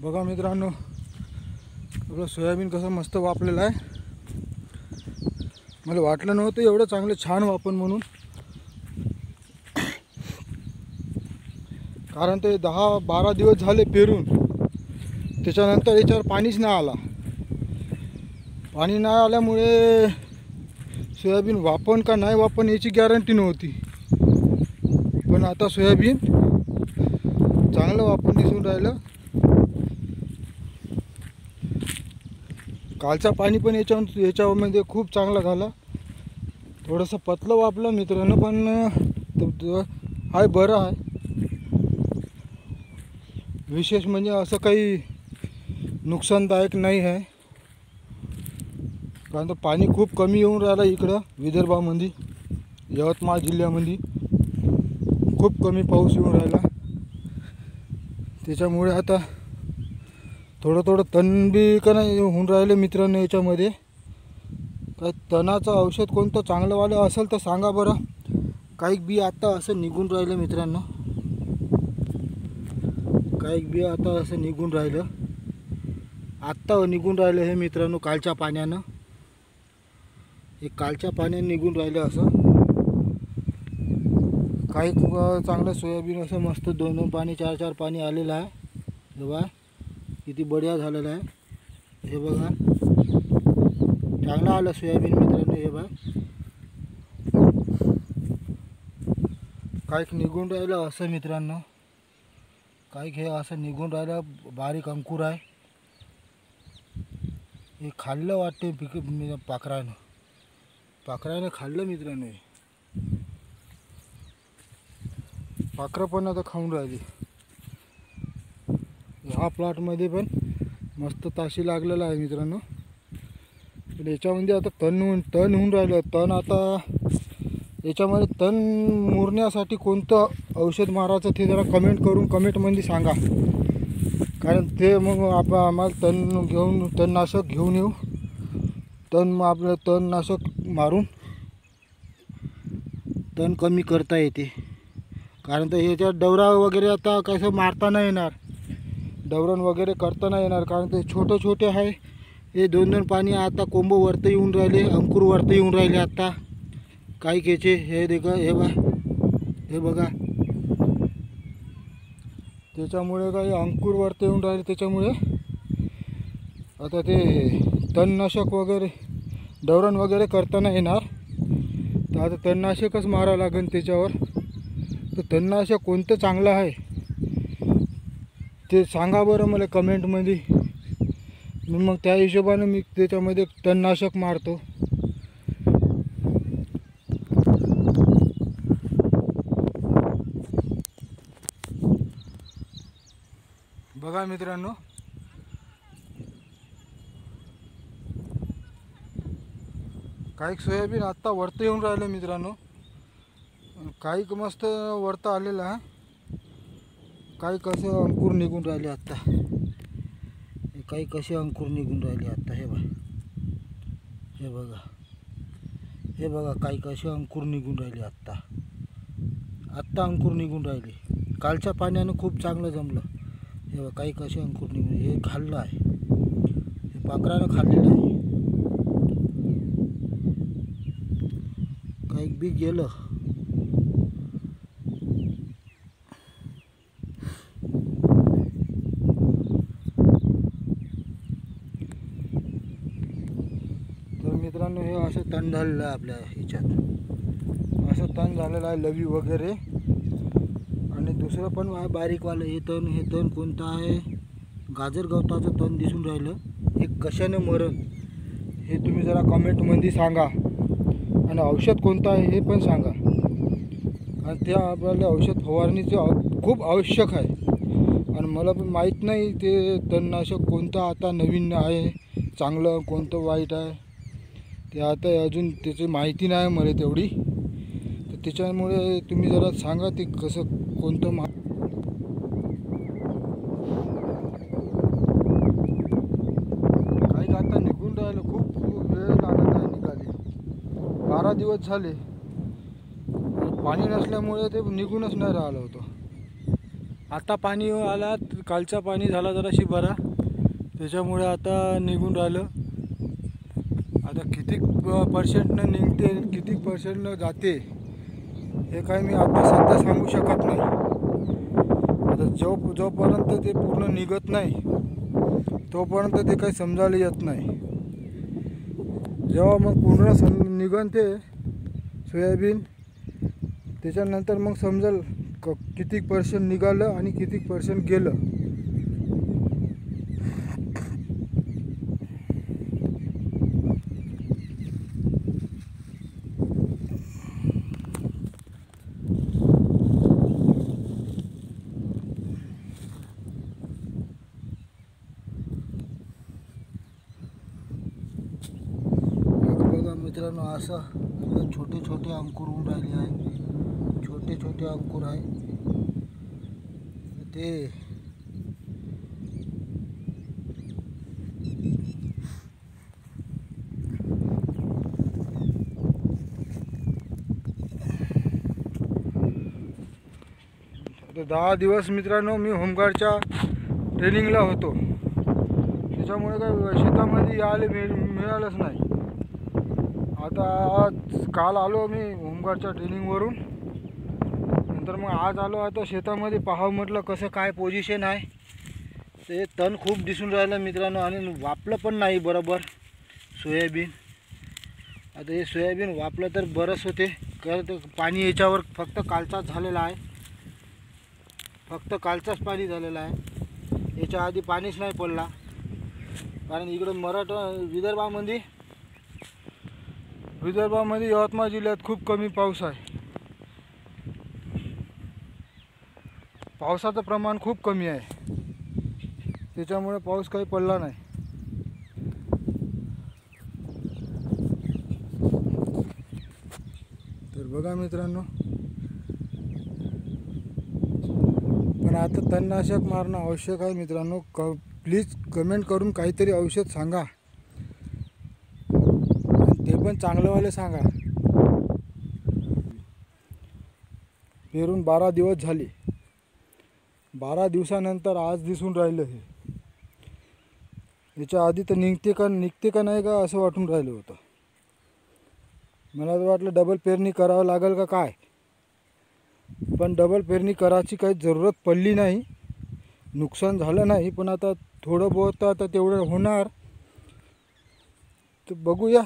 बघा मित्रांनो, आपलं सोयाबीन कसं मस्त वापलेलं आहे. मला वाटलं नव्हतं एवढं चांगलं छान वापन म्हणून, कारण ते 10-12 दिवस झाले पेरून. त्याच्यानंतर याच्यावर पाणीच नाही आला. पाणी नाही आल्यामुळे सोयाबीन वापन का नाही वापन याची गॅरंटी नव्हती. पण आता सोयाबीन चांगलं वापन दिसून राहिलं. कालचा पाणी पण याच्यामध्ये खूप चांगला झाला. थोडंसं पतलं वापलं मित्रांनो, पण हाय बरं आहे. विशेष म्हणजे असं काही नुकसानदायक नाही आहे. कारण तर पाणी खूप कमी येऊन राहिलं इकडं विदर्भामध्ये, यवतमाळ जिल्ह्यामध्ये खूप कमी पाऊस येऊन राहिला. त्याच्यामुळे आता थोडं तण बी का नाही होऊन राहिले मित्रांनो. याच्यामध्ये काय तणाचं औषध कोणतं चांगलंवालं असेल तर सांगा बरं. काही बी आता असं निघून राहिलं मित्रांनो, काही बी आता असं निघून राहिलं. आत्ता निघून राहिलं हे मित्रांनो कालच्या पाण्यानं. हे कालच्या पाण्यानं निघून राहिलं असं. काही चांगलं सोयाबीन असं मस्त 2-2 पाणी 4-4 पाणी आलेलं आहे. हे बघा किती बढिया झालेलं आहे. हे बघा चांगलं आलं सोयाबीन मित्रांनो. हे बघा काही निघून राहिलं असं मित्रांनो. काही हे असं निघून राहिलं, बारीक अंकुर आहे. हे खाल्लं वाटते पाखरानं खाल्लं मित्रांनो. पाखरं पण आता खाऊन राहिली. ह्या प्लॉटमध्ये पण मस्त ताशी लागलेला आहे मित्रांनो. पण याच्यामध्ये आता तण होऊन राहिलं. तण आता याच्यामध्ये तण मुरण्यासाठी कोणतं औषध मारायचं ते जरा कमेंटमध्ये सांगा. कारण ते मग आम्हाला तणनाशक घेऊन येऊ. आपलं तणनाशक मारून तण कमी करता येते. कारण तर ह्याच्यात डवरा वगैरे आता कसं मारता नाही येणार, डवरण वगैरे करता नाही येणार. कारण ते छोटे आहे. हे 2-2 पाणी आता कोंब वरती येऊन राहिले, अंकुर वरती येऊन राहिले आता काही घ्यायचे. हे देखा हे बघा त्याच्यामुळे काही अंकुर वरती येऊन राहिले. त्याच्यामुळे आता ते तणनाशक वगैरे डवरण वगैरे करता नाही येणार. तर आता तणनाशकच मारावं लागेल त्याच्यावर. तर तणनाशक कोणतं चांगलं आहे ते सांगा बरं मला कमेंटमध्ये. मग त्या हिशोबाने मी त्याच्यामध्ये तणनाशक मारतो. बघा मित्रांनो, काही सोयाबीन आत्ता वरतं येऊन राहिलं मित्रांनो. काही मस्त वरतं आलेलं आहे. काही कसे अंकुर निघून राहिले आत्ता. काही कसे अंकुर निघून राहिले आत्ता. हे बघा काही कसे अंकुर निघून राहिले आत्ता अंकुर निघून राहिले. कालच्या पाण्यानं खूप चांगलं जमलं. हे बघा काही कसे अंकुर निघून. हे खाल्लं आहे, हे पाखरानं खाल्लेलं आहे. काही बी गेलं. मित्रांनो हे असं तण झालेलं आहे आपल्या ह्याच्यात. असं तण झालेलं आहे लवी वगैरे. आणि दुसरं पण आहे बारीकवालं. हे तण कोणतं आहे? गाजर गवताचं तण दिसून राहिलं. हे कशाने मरण हे तुम्ही जरा कमेंटमध्ये सांगा. आणि औषध कोणतं आहे हे पण सांगा. आणि त्या आपल्याला औषध फवारणीचं खूप आवश्यक आहे. आणि मला पण माहीत नाही ते तणनाशक कोणतं आता नवीन आहे, चांगलं कोणतं वाईट आहे ते आता अजून त्याची माहिती नाही मला तेवढी. तर त्याच्यामुळे तुम्ही जरा सांगा ते कसं कोणतं काही आता निघून राहिलं. खूप वेळ लागत आहे निघाली. 12 दिवस झाले. पाणी नसल्यामुळे ते निघूनच नाही राहिलं होतं. आता पाणी आला, कालचा पाणी झाला जराशी बरा, त्याच्यामुळे आता निघून राहिलं. आता किती पर्सेंटनं निघते, किती पर्सेंटनं जाते हे काय मी आता सध्या सांगू शकत नाही. आता जोपर्यंत ते पूर्ण निघत नाही तोपर्यंत ते काही समजायला येत नाही. जेव्हा मग पूर्ण निघन ते सोयाबीन, त्याच्यानंतर मग समजेल किती पर्सेंट निघालं आणि किती पर्सेंट गेलं. बघा मित्रांनो, असं छोटे छोटे अंकुर होऊन राहिले आहे. छोटे छोटे अंकुर आहे ते. आता 10 दिवस मित्रांनो मी होमगार्डच्या ट्रेनिंगला होतो, त्याच्यामुळे काय शेतामध्ये यायला मिळालंच नाही. आता आज काल आलो मी होमगार्डच्या ट्रेनिंगवरून, नंतर मग आज आलो. आता शेतामध्ये पाहावं म्हटलं कसं काय पोझिशन आहे. ते तण खूप दिसून राहिलं मित्रांनो, आणि वापलं पण नाही बरोबर सोयाबीन. आता हे सोयाबीन वापलं तर बरंच होते, कारण पाणी याच्यावर फक्त कालचाच झालेला आहे, फक्त कालचाच पाणी झालेला आहे. याच्या आधी पाणीच नाही पडला, कारण इकडं विदर्भामध्ये यवतमाळ जिल्ह्यात खूप कमी पाऊस आहे. पावसाचं प्रमाण खूप कमी आहे, त्याच्यामुळे पाऊस काही पडला नाही. तर बघा मित्रांनो, पण आता तणनाशक मारणं आवश्यक आहे मित्रांनो. प्लीज कमेंट करून काहीतरी औषध सांगा, ते पण चांगलंवाले सांगा. पेरून 12 दिवस झाले, 12 दिवसानंतर आज दिसून राहिलं हे. याच्या आधी तर निघते का नाही का असं वाटून राहिलं होतं. मला तर वाटलं डबल पेरणी करावं लागेल का काय, पण डबल पेरणी करायची काही जरूरत पडली नाही, नुकसान झालं नाही. पण आता थोडं बहुत आता तेवढं होणार, तर बघूया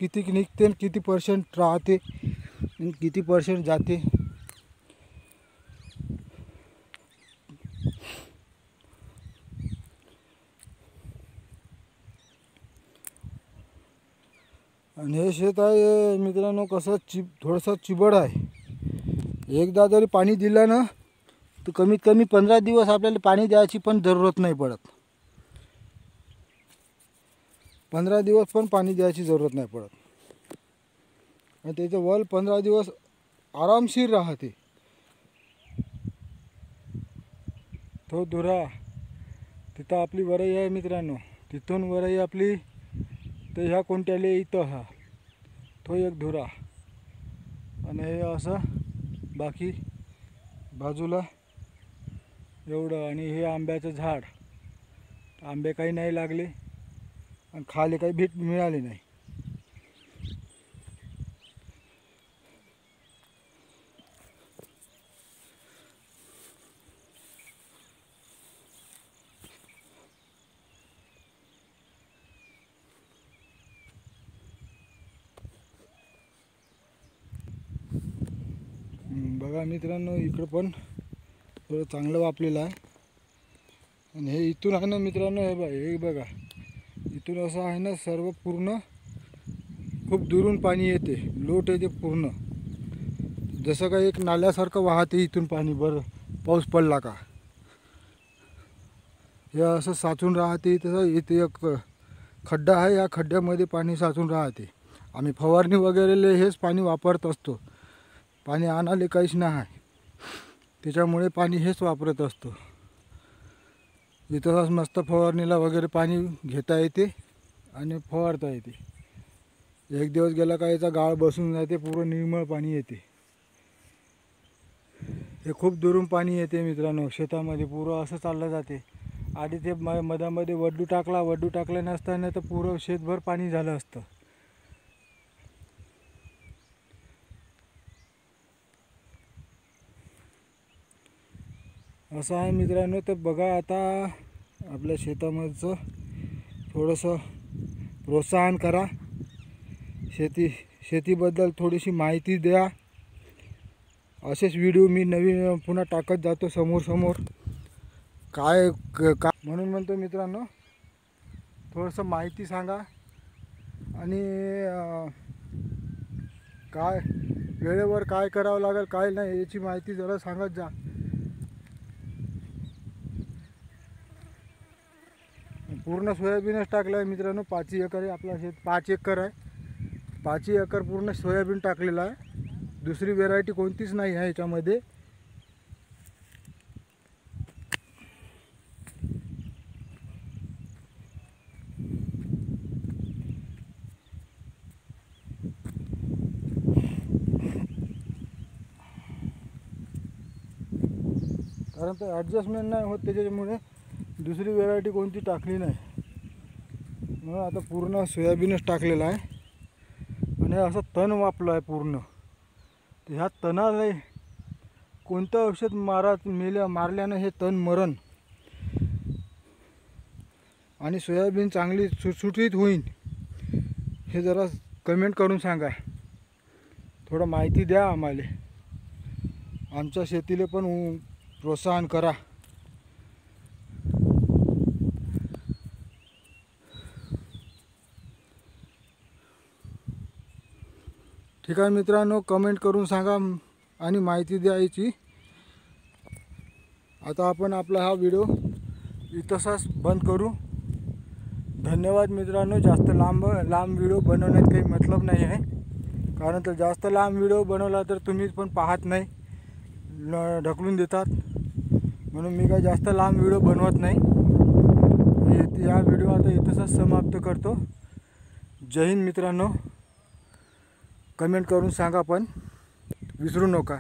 किती निघते आणि किती पर्सेंट राहते आणि किती पर्सेंट जाते. आणि हे शेत आहे मित्रांनो कसं थोडंसं चिबड आहे. एकदा जरी पाणी दिलं ना तर कमीत कमी 15 दिवस आपल्याला पाणी द्यायची पण जरूरत नाही पडत. 15 दिवस पण पाणी द्यायची जरूरत नाही पडत, आणि त्याचं वल 15 दिवस आरामशीर राहते. तो धुरा तिथं आपली वरई आहे मित्रांनो, तिथून वरई आपली तर ह्या कोणत्याले इथं हा तो एक धुरा, आणि हे असं बाकी बाजूला एवढं. आणि हे आंब्याचं झाड, आंबे काही नाही लागले आणि खाले काही भेट मिळाले नाही. बघा मित्रांनो, इकडं पण थोडं चांगलं वापलेलं आहे. आणि हे इथून आहे ना मित्रांनो, हे बघा इथून असं आहे ना, सर्व पूर्ण खूप दुरून पाणी येते, लोट येते पूर्ण, जसं काही एक नाल्यासारखं वाहते इथून पाणी. बरं पाऊस पडला का हे असं साचून राहते. तसं इथे एक खड्डा आहे, या खड्ड्यामध्ये पाणी साचून राहते. आम्ही फवारणी वगैरे हेच पाणी वापरत असतो, पाणी आणाले काहीच नाही, त्याच्यामुळे पाणी हेच वापरत असतो. इथं मस्त फवारणीला वगैरे पाणी घेता येते आणि फवारता येते. एक दिवस गेला का याचा गाळ बसून जाते, पूर्ण निर्मळ पाणी येते. हे खूप दुरून पाणी येते मित्रांनो शेतामध्ये, पुरं असं चाललं जाते. आधी ते मधामध्ये वड्डू टाकला नसताना तर पुरं शेतभर पाणी झालं असतं. असं आहे मित्रांनो. तर बघा आता आपल्या शेतामधचं थोडंसं प्रोत्साहन करा, शेतीबद्दल थोडीशी माहिती द्या. असेच व्हिडिओ मी नवीन पुन्हा टाकत जातो समोर काय म्हणून म्हणतो मित्रांनो, थोडंसं माहिती सांगा आणि काय वेळेवर काय करावं लागेल काय नाही याची माहिती जरा सांगत जा. पूर्ण सोयाबीनच टाकलं आहे मित्रांनो. 5 एकर आहे आपला शेत, 5 एकर आहे. 5 एकर पूर्ण सोयाबीन टाकलेलं आहे. दुसरी व्हेरायटी कोणतीच नाही आहे याच्यामध्ये. कारण तर ॲडजस्टमेंट नाही होत त्याच्यामुळे दुसरी व्हेरायटी कोणती टाकली नाही. म्हणून आता पूर्ण सोयाबीनच टाकलेलं आहे आणि असं तण वापलं आहे पूर्ण. तर ह्या तणाला कोणतं औषध मारल्यानं हे तण मरण आणि सोयाबीन चांगली सुटसुटीत होईल हे जरा कमेंट करून सांगा. थोडं माहिती द्या आम्हाला, आमच्या शेतीला पण प्रोत्साहन करा. ठीक आहे मित्रांनो, कमेंट करून सांगा आणि माहिती द्यायची. आता आपण आपला हा व्हिडिओ इथंच बंद करू. धन्यवाद मित्रांनो. जास्त लांब व्हिडिओ बनवण्यात काही मतलब नाही आहे, कारण तर जास्त लांब व्हिडिओ बनवला तर तुम्ही पण पाहत नाही, ढकलून देतात. म्हणून मी काय जास्त लांब व्हिडिओ बनवत नाही. या व्हिडिओ आता इथंच समाप्त करतो. जय हिंद मित्रांनो. कमेंट करून सांगा पण विसरू नका.